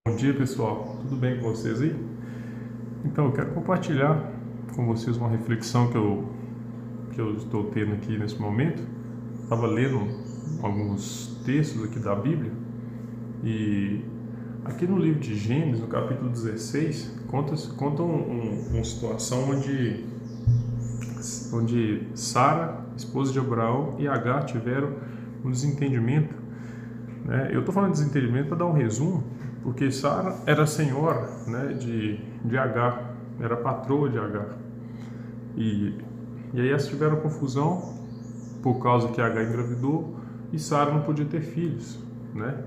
Bom dia, pessoal. Tudo bem com vocês aí? Então, eu quero compartilhar com vocês uma reflexão que eu estou tendo aqui nesse momento. Estava lendo alguns textos aqui da Bíblia e aqui no livro de Gênesis, no capítulo 16, conta uma situação onde Sara, esposa de Abraão, e Agar tiveram um desentendimento, né? Eu estou falando de desentendimento para dar um resumo, porque Sara era senhora, né, de Agar, era patroa de Agar. E aí elas tiveram confusão por causa que Agar engravidou e Sara não podia ter filhos, né?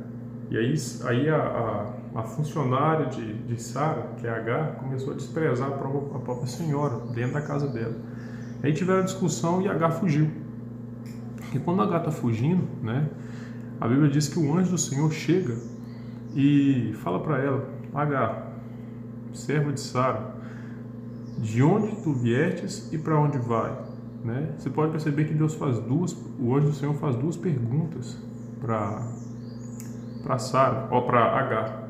E aí a funcionária de Sara, que é Agar, começou a desprezar a própria senhora dentro da casa dela. Aí tiveram discussão e Agar fugiu. E quando Agar está fugindo, né, a Bíblia diz que o anjo do Senhor chega e fala para ela: Agar, serva de Sara, de onde tu viestes e para onde vai? Né? Você pode perceber que o anjo do Senhor faz duas perguntas para Sara, ou para Agar.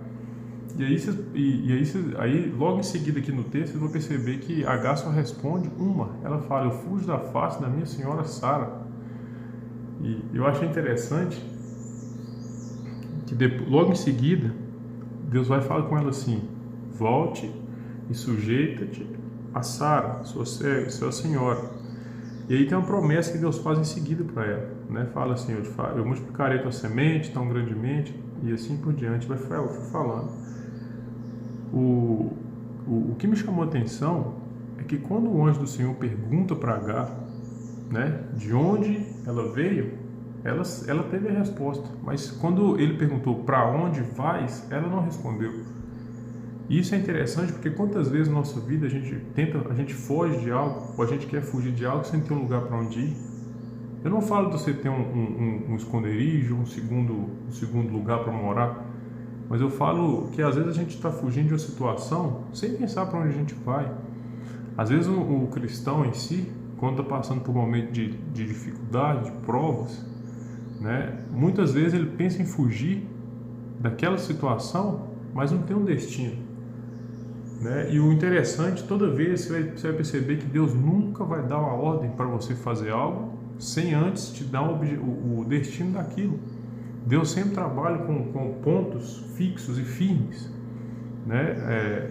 Aí, logo em seguida aqui no texto, vocês vão perceber que Agar só responde uma. Ela fala: eu fujo da face da minha senhora Sara. E eu achei interessante que logo em seguida, Deus vai falar com ela assim: volte e sujeita-te a Sara, sua senhora. E aí tem uma promessa que Deus faz em seguida para ela, né? Fala assim: eu multiplicarei tua semente tão grandemente, e assim por diante, vai falando. O que me chamou a atenção é que quando o anjo do Senhor pergunta para Agar, né, de onde ela veio, ela teve a resposta, mas quando ele perguntou para onde vais, ela não respondeu. E isso é interessante porque quantas vezes na nossa vida a gente foge de algo, ou a gente quer fugir de algo sem ter um lugar para onde ir. Eu não falo de você ter um esconderijo, um segundo lugar para morar, mas eu falo que às vezes a gente está fugindo de uma situação sem pensar para onde a gente vai. Às vezes o cristão em si, quando está passando por um momento de dificuldade, de provas, né, muitas vezes ele pensa em fugir daquela situação, mas não tem um destino, né? E o interessante, toda vez você vai perceber que Deus nunca vai dar uma ordem para você fazer algo sem antes te dar o destino daquilo. Deus sempre trabalha com pontos fixos e firmes, né?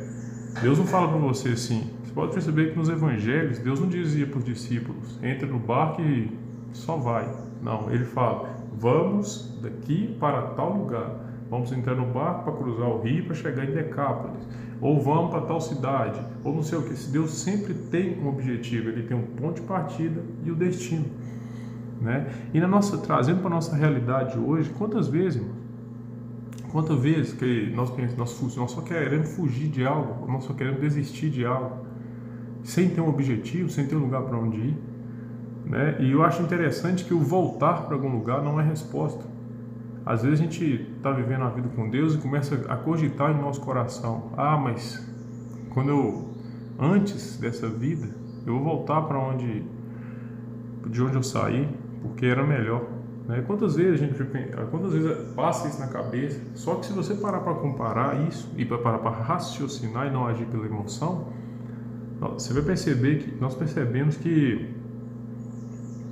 Deus não fala para você assim. Você pode perceber que nos evangelhos Deus não dizia para os discípulos: entra no barco e só vai. Não, ele fala: vamos daqui para tal lugar. Vamos entrar no barco para cruzar o rio para chegar em Decápolis. Ou vamos para tal cidade. Ou não sei o que. Deus sempre tem um objetivo. Ele tem um ponto de partida e o destino, né? E trazendo para a nossa realidade hoje, quantas vezes que nós só queremos fugir de algo, nós só queremos desistir de algo, sem ter um objetivo, sem ter um lugar para onde ir, né? E eu acho interessante que o voltar para algum lugar não é resposta. Às vezes a gente está vivendo a vida com Deus e começa a cogitar em nosso coração: mas antes dessa vida, eu vou voltar de onde eu saí, porque era melhor, né? Quantas vezes passa isso na cabeça? Só que se você parar para comparar isso e parar para raciocinar e não agir pela emoção, você vai perceber que nós percebemos que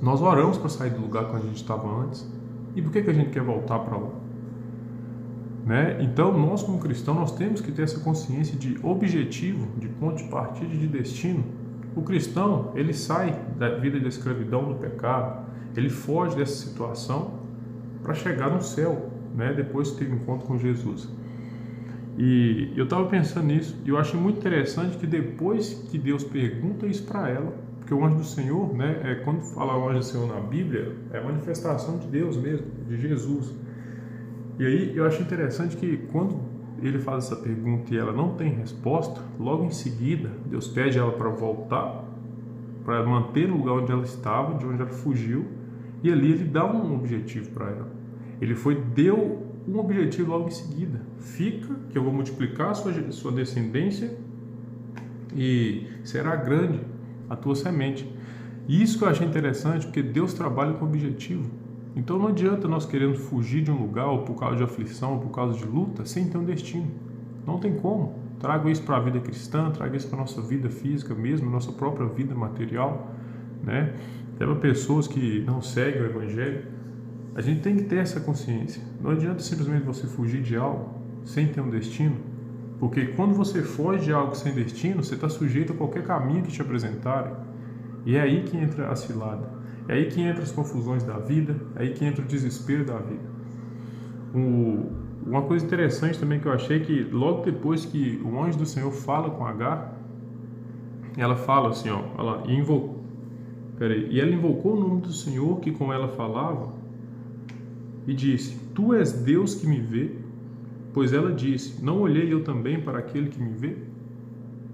nós oramos para sair do lugar que a gente estava antes. E por que a gente quer voltar para lá? Né? Então, nós como cristãos, nós temos que ter essa consciência de objetivo, de ponto de partida e de destino. O cristão, ele sai da vida da escravidão, do pecado, ele foge dessa situação para chegar no céu, né? Depois de ter um encontro com Jesus. E eu estava pensando nisso, e eu achei muito interessante que depois que Deus pergunta isso para ela, porque o anjo do Senhor, né, quando fala o anjo do Senhor na Bíblia, é a manifestação de Deus mesmo, de Jesus. E aí eu acho interessante que quando ele faz essa pergunta e ela não tem resposta, logo em seguida Deus pede ela para voltar, para manter o lugar onde ela estava, de onde ela fugiu, e ali ele dá um objetivo para ela. Deu um objetivo logo em seguida: fica, que eu vou multiplicar a sua descendência e será grande a tua semente. E isso que eu achei interessante, porque Deus trabalha com objetivo. Então não adianta nós queremos fugir de um lugar, ou por causa de aflição, ou por causa de luta, sem ter um destino. Não tem como. Trago isso para a vida cristã, trago isso para a nossa vida física mesmo, nossa própria vida material, né? Até para pessoas que não seguem o Evangelho. A gente tem que ter essa consciência. Não adianta simplesmente você fugir de algo sem ter um destino, porque quando você foge de algo sem destino, você está sujeito a qualquer caminho que te apresentarem. E é aí que entra a cilada. É aí que entra as confusões da vida, é aí que entra o desespero da vida. Uma coisa interessante também que eu achei que logo depois que o anjo do Senhor fala com Agar, ela fala assim, ó, e ela invocou o nome do Senhor que com ela falava e disse: Tu és Deus que me vê? Pois ela disse: Não olhei eu também para aquele que me vê?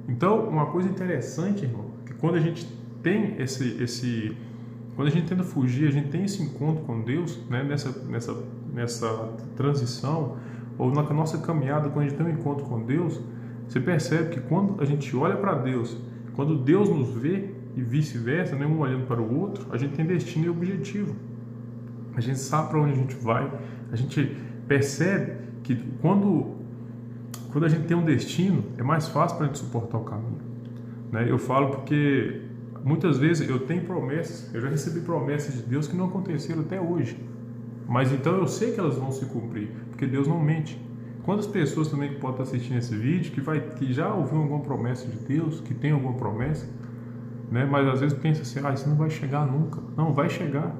Então, uma coisa interessante, irmão, que quando a gente tem quando a gente tenta fugir, a gente tem esse encontro com Deus, né, nessa transição, ou na nossa caminhada, quando a gente tem um encontro com Deus, você percebe que quando a gente olha para Deus, quando Deus nos vê e vice-versa, né, um olhando para o outro, a gente tem destino e objetivo. A gente sabe para onde a gente vai, a gente percebe que quando a gente tem um destino, é mais fácil para a gente suportar o caminho, né? Eu falo porque muitas vezes eu tenho promessas, eu já recebi promessas de Deus que não aconteceram até hoje, mas então eu sei que elas vão se cumprir, porque Deus não mente. Quantas pessoas também que podem estar assistindo esse vídeo que já ouviu alguma promessa de Deus, que tem alguma promessa, né? Mas às vezes pensa assim, isso não vai chegar nunca. Não, vai chegar.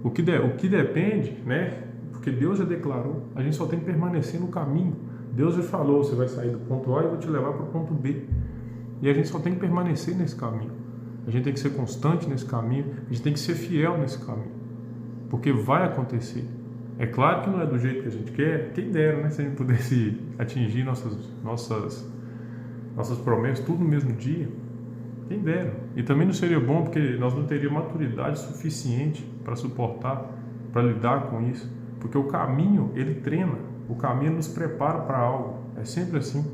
O que depende, né? Porque Deus já declarou, a gente só tem que permanecer no caminho. Deus já falou, você vai sair do ponto A e eu vou te levar para o ponto B. E a gente só tem que permanecer nesse caminho. A gente tem que ser constante nesse caminho, a gente tem que ser fiel nesse caminho. Porque vai acontecer. É claro que não é do jeito que a gente quer, quem dera, né? Se a gente pudesse atingir nossas promessas tudo no mesmo dia, quem dera. E também não seria bom porque nós não teríamos maturidade suficiente para suportar, para lidar com isso. Porque o caminho, ele treina, o caminho nos prepara para algo. É sempre assim.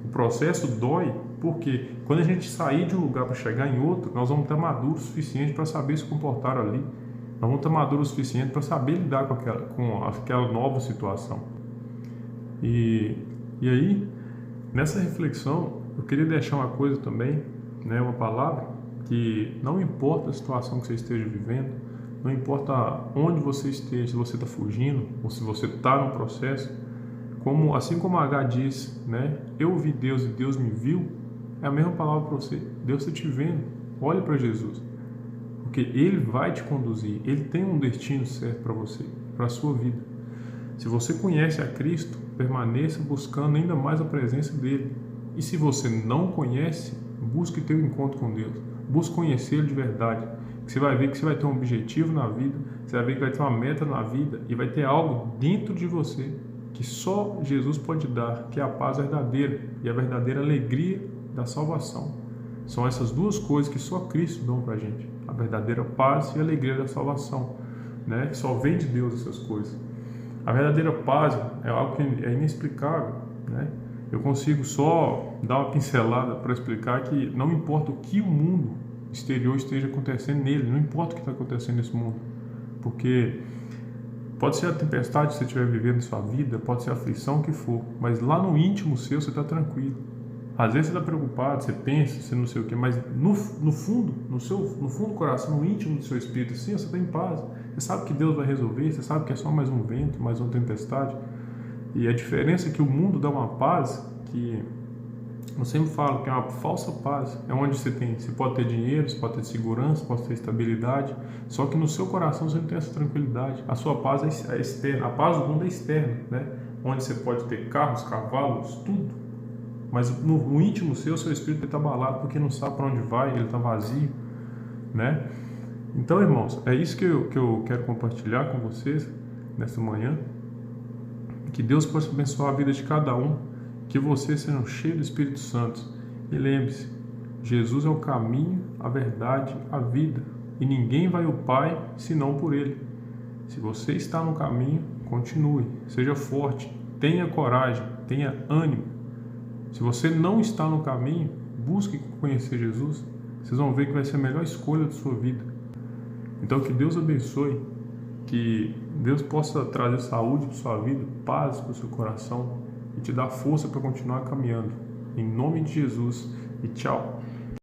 O processo dói, porque quando a gente sair de um lugar para chegar em outro, nós vamos estar maduros o suficiente para saber se comportar ali. Nós vamos estar maduros o suficiente para saber lidar com aquela nova situação. E aí, nessa reflexão, eu queria deixar uma coisa também, né, uma palavra, que não importa a situação que você esteja vivendo, não importa onde você esteja, se você está fugindo ou se você está no processo, assim como H diz, né, eu vi Deus e Deus me viu, é a mesma palavra para você. Deus está te vendo. Olhe para Jesus, porque Ele vai te conduzir. Ele tem um destino certo para você, para a sua vida. Se você conhece a Cristo, permaneça buscando ainda mais a presença dEle. E se você não conhece, busque ter um encontro com Deus. Busque conhecê-lo de verdade. Você vai ver que você vai ter um objetivo na vida, você vai ver que vai ter uma meta na vida e vai ter algo dentro de você que só Jesus pode dar, que é a paz verdadeira e a verdadeira alegria da salvação. São essas duas coisas que só Cristo dá pra gente, a verdadeira paz e a alegria da salvação, né? Só vem de Deus essas coisas. A verdadeira paz é algo que é inexplicável, né? Eu consigo só dar uma pincelada para explicar que não importa o que o mundo exterior esteja acontecendo nele, não importa o que está acontecendo nesse mundo, porque pode ser a tempestade que você estiver vivendo em sua vida, pode ser a aflição que for, mas lá no íntimo seu você está tranquilo. Às vezes você está preocupado, você pensa, você não sei o que, mas no fundo do coração, no íntimo do seu espírito, sim, você está em paz. Você sabe que Deus vai resolver, você sabe que é só mais um vento, mais uma tempestade. E a diferença é que o mundo dá uma paz que eu sempre falo que é uma falsa paz. É onde você pode ter dinheiro, você pode ter segurança, pode ter estabilidade, só que no seu coração você não tem essa tranquilidade. A sua paz é externa, a paz do mundo é externa, né? Onde você pode ter carros, cavalos, tudo. Mas no íntimo seu espírito está abalado porque não sabe para onde vai, ele está vazio, né? Então, irmãos, é isso que eu quero compartilhar com vocês nessa manhã. Que Deus possa abençoar a vida de cada um, que vocês sejam cheios do Espírito Santo. E lembre-se, Jesus é o caminho, a verdade, a vida, e ninguém vai ao Pai senão por Ele. Se você está no caminho, continue, seja forte, tenha coragem, tenha ânimo. Se você não está no caminho, busque conhecer Jesus. Vocês vão ver que vai ser a melhor escolha da sua vida. Então que Deus abençoe, que Deus possa trazer saúde para sua vida, paz para o seu coração, e e te dar força para continuar caminhando. Em nome de Jesus e tchau.